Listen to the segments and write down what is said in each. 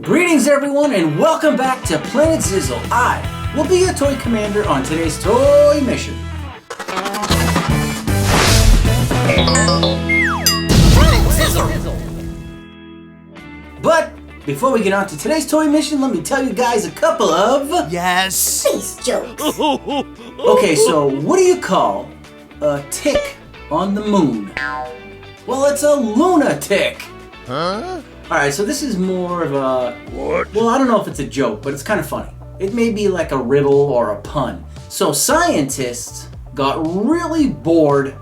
Greetings everyone and welcome back to Planet Zizzle. I will be your toy commander on today's toy mission. Planet Zizzle! But before we get on to today's toy mission, let me tell you guys a couple of... Space jokes! Okay, so what do you call a tick on the moon? Well, it's a lunatic! Huh? Alright, so this is more of a... What? Well, I don't know if it's a joke, but it's kind of funny. It may be like a riddle or a pun. So scientists got really bored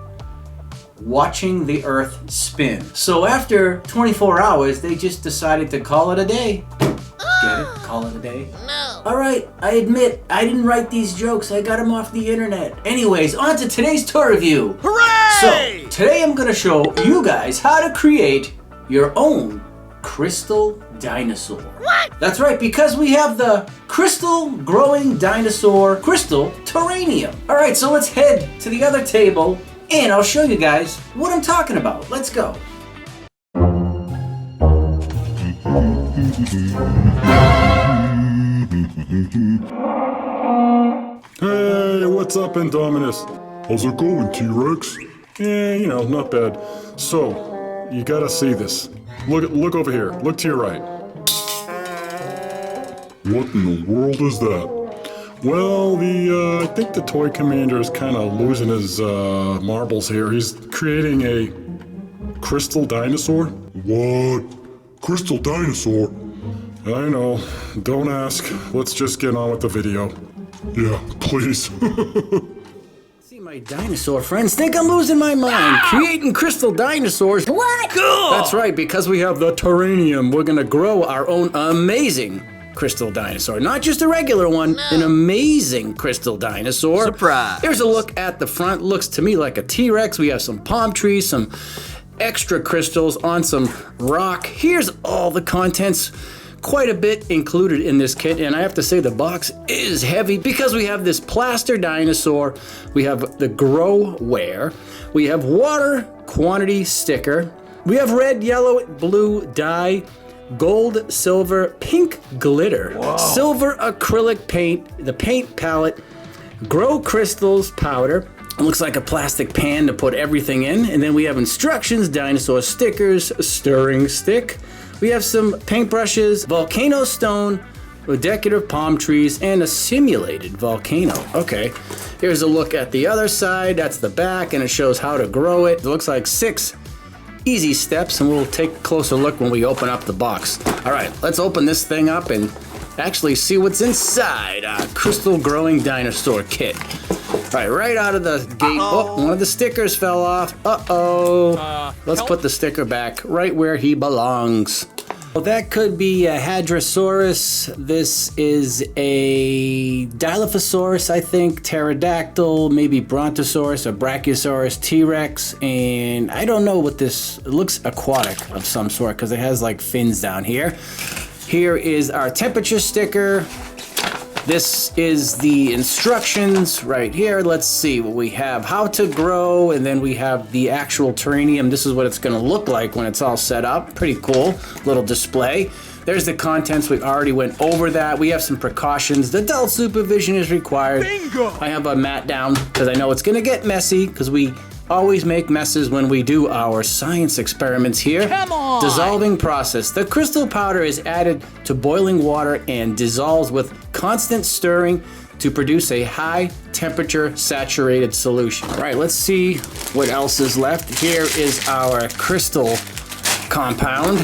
watching the Earth spin. So after 24 hours, they just decided to call it a day. Get it? Call it a day? No. Alright, I admit, I didn't write these jokes. I got them off the internet. Anyways, on to today's toy review. Hooray! So, today I'm going to show you guys how to create your own crystal dinosaur. What? That's right, because we have the crystal growing dinosaur crystal terrarium. All right, so let's head to the other table and I'll show you guys what I'm talking about. Let's go. Hey, what's up, Indominus? How's it going, T-Rex? Yeah, you know, not bad. So, you gotta see this. Look over here. Look to your right. What in the world is that? Well, I think the toy commander is kind of losing his marbles here. He's creating a crystal dinosaur. What? Crystal dinosaur? I know. Don't ask. Let's just get on with the video. Yeah, please. See, my dinosaur friends think I'm losing my mind. Creating crystal dinosaurs. What? Cool. That's right, because we have the terrarium, we're gonna grow our own amazing crystal dinosaur. Not just a regular one, an amazing crystal dinosaur. Surprise. Here's a look at the front. Looks to me like a T-Rex. We have some palm trees, some extra crystals on some rock. Here's all the contents. Quite a bit included in this kit, and I have to say the box is heavy because we have this plaster dinosaur, we have the growware, we have water quantity sticker, we have red, yellow, blue dye, gold, silver, pink glitter, silver acrylic paint, the paint palette, grow crystals powder. It looks like a plastic pan to put everything in, and then we have instructions, dinosaur stickers, stirring stick. We have some paintbrushes, volcano stone, decorative palm trees, and a simulated volcano. Okay, here's a look at the other side. That's the back, and it shows how to grow it. It looks like 6 easy steps, and we'll take a closer look when we open up the box. All right, let's open this thing up and actually see what's inside our crystal growing dinosaur kit. All right out of the gate. Oh, one of the stickers fell off. Let's put the sticker back right where he belongs. Well, that could be a Hadrosaurus. This is a Dilophosaurus, I think, pterodactyl, maybe Brontosaurus or Brachiosaurus, T-Rex, and I don't know what this, it looks aquatic of some sort because it has like fins down here. Here is our temperature sticker. This is the instructions right here. Let's see what we have. How to grow, and then we have the actual terrarium. This is what it's gonna look like when it's all set up. Pretty cool little display. There's the contents. We already went over that. We have some precautions. The adult supervision is required. Bingo! I have a mat down because I know it's gonna get messy because we always make messes when we do our science experiments here. Come on! Dissolving process. The crystal powder is added to boiling water and dissolves with constant stirring to produce a high temperature saturated solution. All right, let's see what else is left. Here is our crystal compound.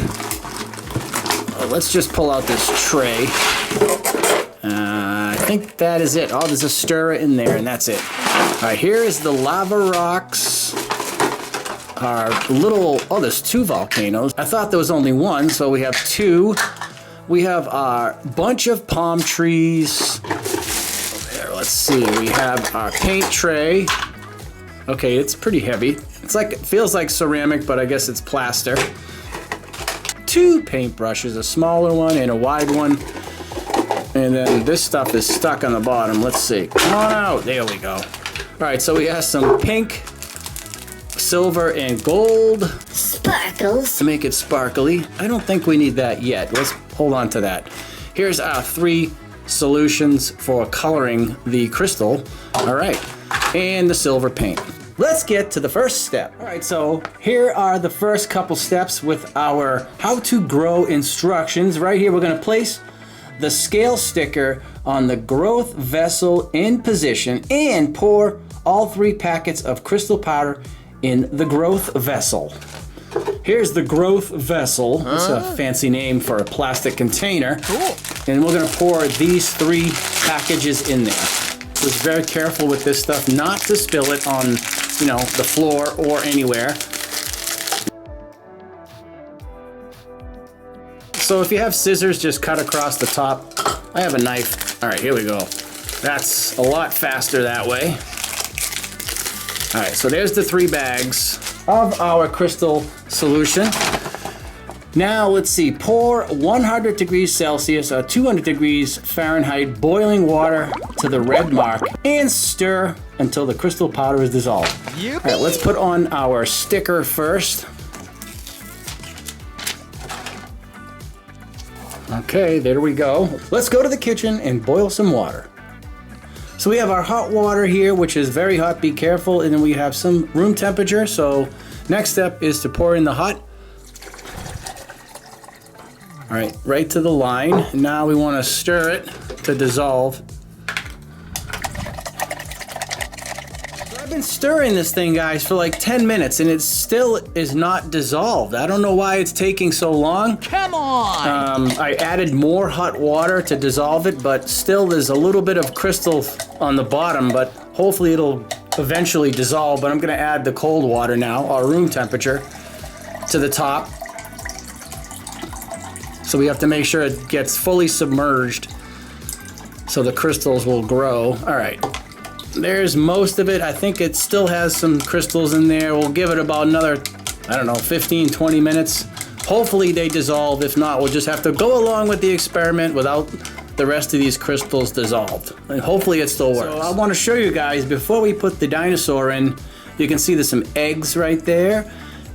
Let's just pull out this tray. I think that is it. Oh, there's a stirrer in there, and that's it. All right, here is the lava rocks. Our little, there's 2 volcanoes. I thought there was only 1, so we have 2. We have our bunch of palm trees. There, let's see. We have our paint tray. Okay, it's pretty heavy. It's like, it feels like ceramic, but I guess it's plaster. 2 paintbrushes, a smaller one and a wide one. And then this stuff is stuck on the bottom. Let's see. Come on out. There we go. All right, so we have some pink silver and gold Sparkles. to make it sparkly. I don't think we need that yet. Let's hold on to that. Here's our 3 solutions for coloring the crystal. All right, and the silver paint. Let's get to the first step. All right, so here are the first couple steps with our how to grow instructions. Right here, we're gonna place the scale sticker on the growth vessel in position and pour all 3 packets of crystal powder in the growth vessel. Here's the growth vessel. That's a fancy name for a plastic container. Cool. And we're gonna pour these 3 packages in there. So just very careful with this stuff not to spill it on, you know, the floor or anywhere. So if you have scissors, just cut across the top. I have a knife. All right, here we go. That's a lot faster that way. All right, so there's the 3 bags of our crystal solution. Now let's see, pour 100 degrees Celsius or 200 degrees Fahrenheit boiling water to the red mark and stir until the crystal powder is dissolved. All right, let's put on our sticker first. Okay, there we go. Let's go to the kitchen and boil some water. So we have our hot water here, which is very hot, be careful, and then we have some room temperature. So next step is to pour in the hot. All right, right to the line. Now we want to stir it to dissolve. I've been stirring this thing, guys, for like 10 minutes and it still is not dissolved. I don't know why it's taking so long. Come on! I added more hot water to dissolve it, but still there's a little bit of crystal on the bottom, but hopefully it'll eventually dissolve. But I'm gonna add the cold water now, our room temperature, to the top. So we have to make sure it gets fully submerged so the crystals will grow. All right, there's most of it. I think it still has some crystals in there. We'll give it about another, I don't know, 15, 20 minutes. Hopefully they dissolve. If not, we'll just have to go along with the experiment without the rest of these crystals dissolved. And hopefully it still works. So I want to show you guys, before we put the dinosaur in, you can see there's some eggs right there.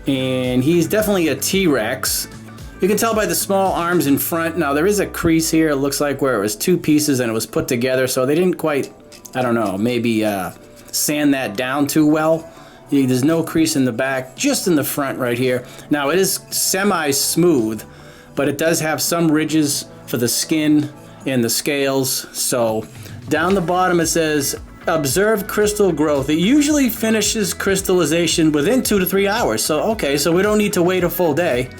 And he's definitely a T-Rex. You can tell by the small arms in front. Now there is a crease here, it looks like, where it was 2 pieces and it was put together, so they didn't quite, I don't know, maybe sand that down too well. There's no crease in the back, just in the front right here. Now it is semi-smooth, but it does have some ridges for the skin and the scales. So down the bottom it says, observe crystal growth. It usually finishes crystallization within 2 to 3 hours. So okay, so we don't need to wait a full day.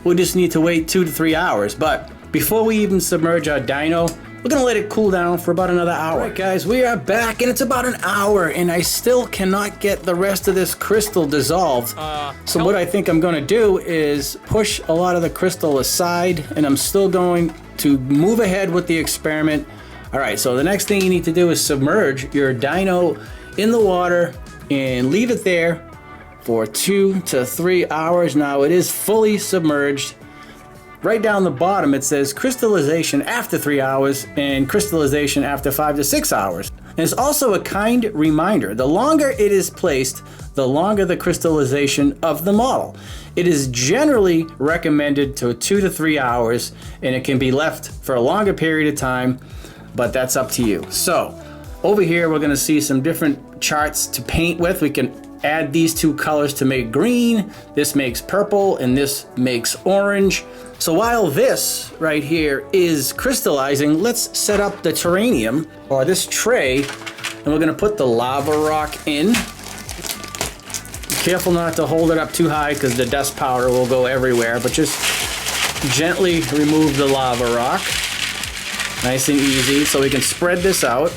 We just need to wait 2 to 3 hours. But before we even submerge our dino, we're gonna let it cool down for about another hour. All right, guys, we are back and it's about an hour and I still cannot get the rest of this crystal dissolved. So what I think I'm gonna do is push a lot of the crystal aside and I'm still going to move ahead with the experiment. All right, so the next thing you need to do is submerge your dino in the water and leave it there for 2 to 3 hours. Now it is fully submerged. Right down the bottom it says crystallization after 3 hours and crystallization after 5 to 6 hours. And it's also a kind reminder, the longer it is placed, the longer the crystallization of the model. It is generally recommended to 2 to 3 hours and it can be left for a longer period of time, but that's up to you. So over here we're gonna see some different charts to paint with. We can add these 2 colors to make green, this makes purple, and this makes orange. So while this right here is crystallizing, let's set up the terrarium, or this tray, and we're gonna put the lava rock in. Be careful not to hold it up too high because the dust powder will go everywhere, but just gently remove the lava rock. Nice and easy, so we can spread this out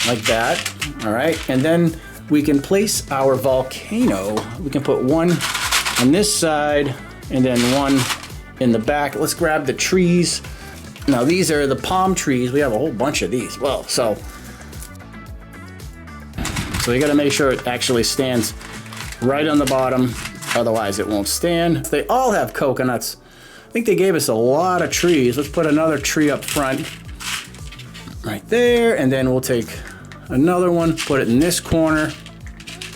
like that. All right, and then we can place our volcano. We can put one on this side and then one in the back. Let's grab the trees. Now these are the palm trees. We have a whole bunch of these. Well, so you gotta make sure it actually stands right on the bottom, otherwise it won't stand. They all have coconuts. I think they gave us a lot of trees. Let's put another tree up front, right there, and then we'll take another one, put it in this corner.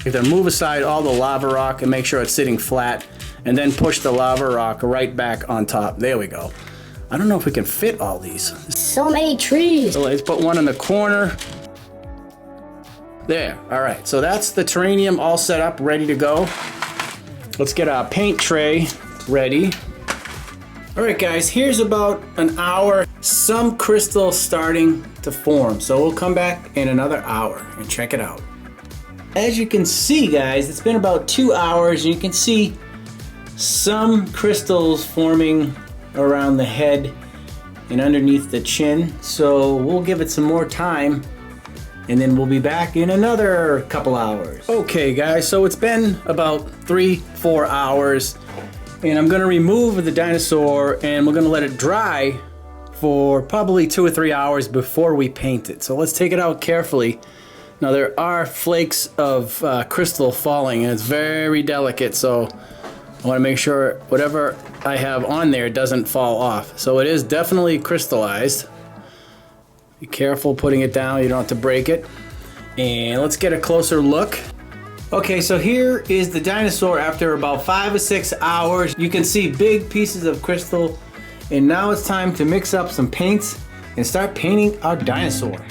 If Either move aside all the lava rock and make sure it's sitting flat, and then push the lava rock right back on top. There we go. I don't know if we can fit all these. So many trees. So let's put one in the corner. There, all right. So that's the terrarium all set up, ready to go. Let's get our paint tray ready. All right, guys, here's about an hour. Some crystal starting to form. So we'll come back in another hour and check it out. As you can see, guys, it's been about 2 hours, and you can see some crystals forming around the head and underneath the chin. So we'll give it some more time, and then we'll be back in another couple hours. Okay, guys, so it's been about 3-4 hours, and I'm gonna remove the dinosaur and we're gonna let it dry for probably 2 or 3 hours before we paint it. So let's take it out carefully. Now there are flakes of crystal falling, and it's very delicate, so I want to make sure whatever I have on there doesn't fall off. So it is definitely crystallized. Be careful putting it down, you don't have to break it. And let's get a closer look. Okay, so here is the dinosaur after about 5 or 6 hours. You can see big pieces of crystal. And now it's time to mix up some paints and start painting our dinosaur.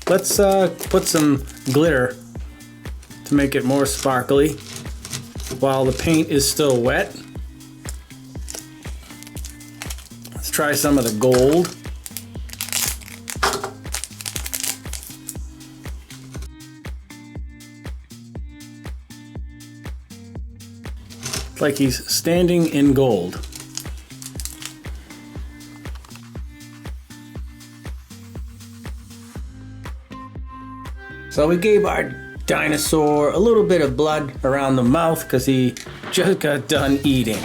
Let's put some glitter to make it more sparkly while the paint is still wet. Let's try some of the gold. It's like he's standing in gold. So we gave our dinosaur a little bit of blood around the mouth because he just got done eating.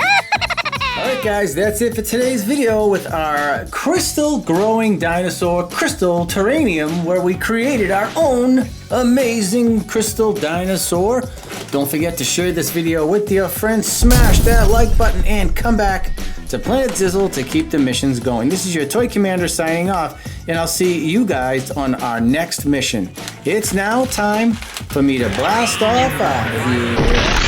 Alright guys, that's it for today's video with our crystal growing dinosaur crystal terrarium, where we created our own amazing crystal dinosaur. Don't forget to share this video with your friends, smash that like button, and come back to Planet Zizzle to keep the missions going. This is your Toy Commander signing off, and I'll see you guys on our next mission. It's now time for me to blast off out of here.